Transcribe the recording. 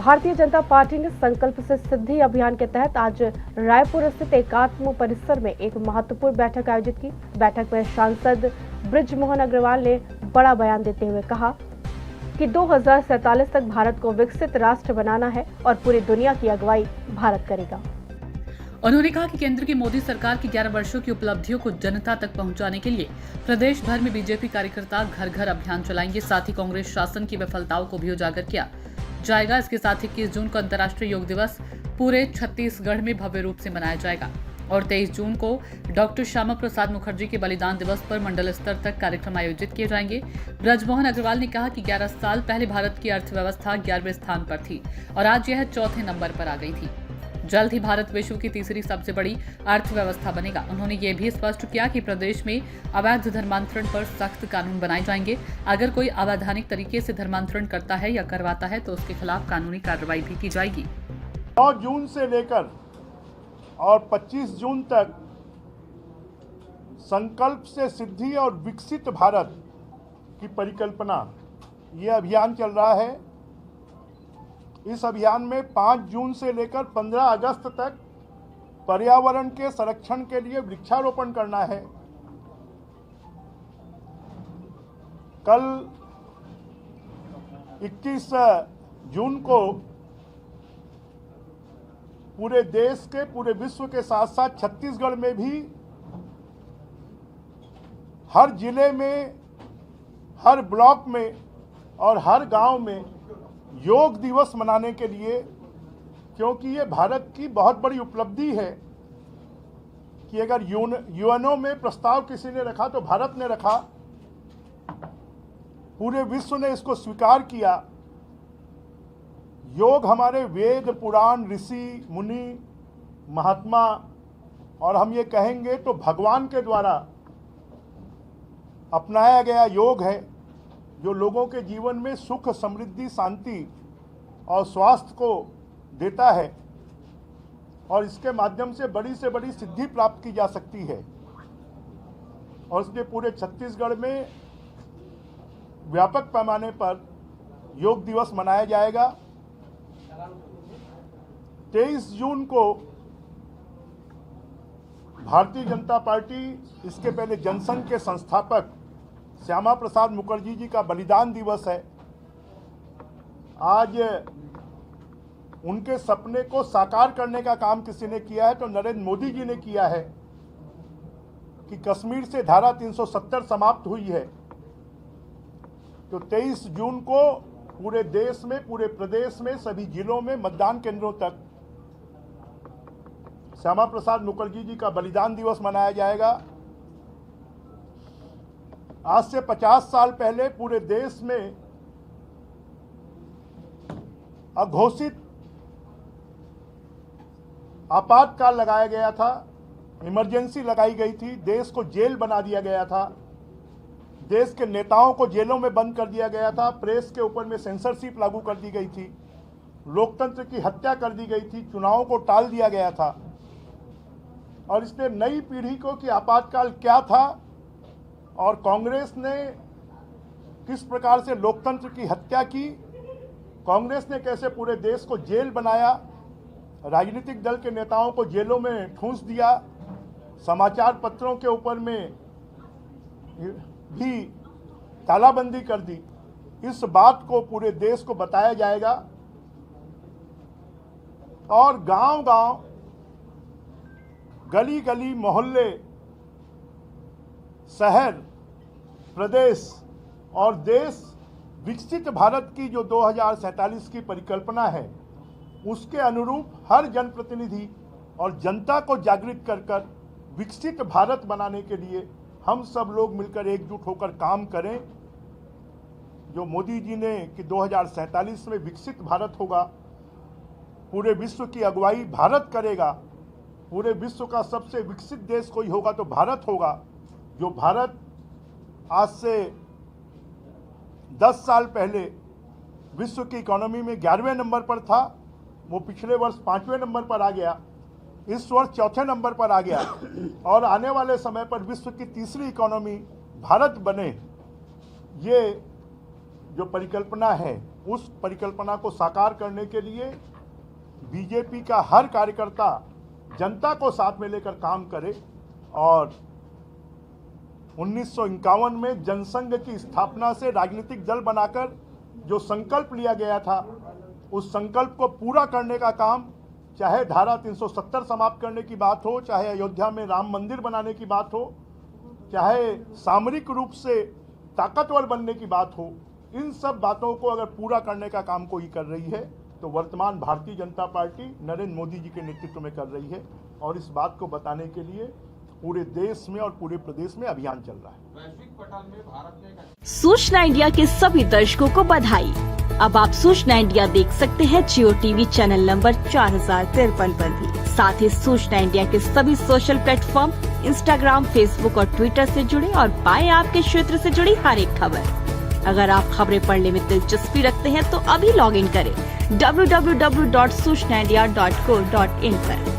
Bharatiya Janata party ने संकल्प से सिद्धि अभियान के तहत आज रायपुर स्थित एकात्म परिसर में एक महत्वपूर्ण बैठक आयोजित की। बैठक में सांसद बृजमोहन अग्रवाल ने बड़ा बयान देते हुए कहा कि 2047 तक भारत को विकसित राष्ट्र बनाना है और पूरी दुनिया की अगुवाई भारत करेगा। उन्होंने कहा कि केंद्र की मोदी सरकार की 11 वर्षों की उपलब्धियों को जनता तक पहुंचाने के लिए प्रदेश भर में बीजेपी कार्यकर्ता घर घर अभियान चलाएंगे। साथ ही कांग्रेस शासन की विफलताओं को भी उजागर किया जाएगा। इसके साथ 21 जून को अंतर्राष्ट्रीय योग दिवस पूरे छत्तीसगढ़ में भव्य रूप से मनाया जाएगा और 23 जून को डॉक्टर श्यामा प्रसाद मुखर्जी के बलिदान दिवस पर मंडल स्तर तक कार्यक्रम आयोजित किए जाएंगे। बृजमोहन अग्रवाल ने कहा कि 11 साल पहले भारत की अर्थव्यवस्था 11वें स्थान पर थी और आज यह 4थे नंबर पर आ गई थी। जल्द ही भारत विश्व की तीसरी सबसे बड़ी अर्थव्यवस्था बनेगा। उन्होंने ये भी स्पष्ट किया कि प्रदेश में अवैध धर्मांतरण पर सख्त कानून बनाए जाएंगे। अगर कोई अवैधानिक तरीके से धर्मांतरण करता है या करवाता है तो उसके खिलाफ कानूनी कार्रवाई भी की जाएगी। 9 जून से लेकर और 25 जून तक संकल्प से सिद्धि और विकसित भारत की परिकल्पना ये अभियान चल रहा है। इस अभियान में 5 जून से लेकर 15 अगस्त तक पर्यावरण के संरक्षण के लिए वृक्षारोपण करना है। कल 21 जून को पूरे देश के, पूरे विश्व के साथ साथ छत्तीसगढ़ में भी हर जिले में, हर ब्लॉक में और हर गांव में योग दिवस मनाने के लिए, क्योंकि ये भारत की बहुत बड़ी उपलब्धि है कि अगर यूएनओ में प्रस्ताव किसी ने रखा तो भारत ने रखा, पूरे विश्व ने इसको स्वीकार किया। योग हमारे वेद, पुराण, ऋषि, मुनि, महात्मा और हम ये कहेंगे तो भगवान के द्वारा अपनाया गया योग है, जो लोगों के जीवन में सुख, समृद्धि, शांति और स्वास्थ्य को देता है और इसके माध्यम से बड़ी सिद्धि प्राप्त की जा सकती है। और इसलिए पूरे छत्तीसगढ़ में व्यापक पैमाने पर योग दिवस मनाया जाएगा। 23 जून को भारतीय जनता पार्टी, इसके पहले जनसंघ के संस्थापक श्यामा प्रसाद मुखर्जी जी का बलिदान दिवस है। आज उनके सपने को साकार करने का काम किसी ने किया है तो नरेंद्र मोदी जी ने किया है कि कश्मीर से धारा 370 समाप्त हुई है। तो 23 जून को पूरे देश में, पूरे प्रदेश में, सभी जिलों में, मतदान केंद्रों तक श्यामा प्रसाद मुखर्जी जी का बलिदान दिवस मनाया जाएगा। आज से 50 साल पहले पूरे देश में अघोषित आपातकाल लगाया गया था, इमरजेंसी लगाई गई थी, देश को जेल बना दिया गया था, देश के नेताओं को जेलों में बंद कर दिया गया था, प्रेस के ऊपर में सेंसरशिप लागू कर दी गई थी, लोकतंत्र की हत्या कर दी गई थी, चुनावों को टाल दिया गया था। और इसने नई पीढ़ी को कि आपातकाल क्या था और कांग्रेस ने किस प्रकार से लोकतंत्र की हत्या की, कांग्रेस ने कैसे पूरे देश को जेल बनाया, राजनीतिक दल के नेताओं को जेलों में ठूंस दिया, समाचार पत्रों के ऊपर में भी तालाबंदी कर दी, इस बात को पूरे देश को बताया जाएगा। और गांव-गांव, गली-गली, मोहल्ले, शहर, प्रदेश और देश विकसित भारत की जो 2047 की परिकल्पना है, उसके अनुरूप हर जनप्रतिनिधि और जनता को जागृत कर कर विकसित भारत बनाने के लिए हम सब लोग मिलकर एकजुट होकर काम करें। जो मोदी जी ने कि 2047 में विकसित भारत होगा, पूरे विश्व की अगुवाई भारत करेगा, पूरे विश्व का सबसे विकसित देश कोई होगा तो भारत होगा। जो भारत आज से 10 साल पहले विश्व की इकोनॉमी में 11वें नंबर पर था, वो पिछले वर्ष 5वें नंबर पर आ गया, इस वर्ष 4थे नंबर पर आ गया और आने वाले समय पर विश्व की तीसरी इकोनॉमी भारत बने, ये जो परिकल्पना है उस परिकल्पना को साकार करने के लिए बीजेपी का हर कार्यकर्ता जनता को साथ में लेकर काम करे और 1951 में जनसंघ की स्थापना से राजनीतिक दल बनाकर जो संकल्प लिया गया था उस संकल्प को पूरा करने का काम, चाहे धारा 370 समाप्त करने की बात हो, चाहे अयोध्या में राम मंदिर बनाने की बात हो, चाहे सामरिक रूप से ताकतवर बनने की बात हो, इन सब बातों को अगर पूरा करने का काम कोई कर रही है तो वर्तमान भारतीय जनता पार्टी नरेंद्र मोदी जी के नेतृत्व में कर रही है। और इस बात को बताने के लिए पूरे देश में और पूरे प्रदेश में अभियान चल रहा है। वैश्विक पटल में भारत ने सूचना इंडिया के सभी दर्शकों को बधाई। अब आप सूचना इंडिया देख सकते हैं जियो टीवी चैनल नंबर 4053 पर भी। साथ ही सूचना इंडिया के सभी सोशल प्लेटफॉर्म इंस्टाग्राम, फेसबुक और ट्विटर से जुड़े और पाएं आपके क्षेत्र से जुड़ी हर एक खबर। अगर आप खबरें पढ़ने में दिलचस्पी रखते हैं तो अभी लॉग इन करें www.सूचनाindia.co.in पर।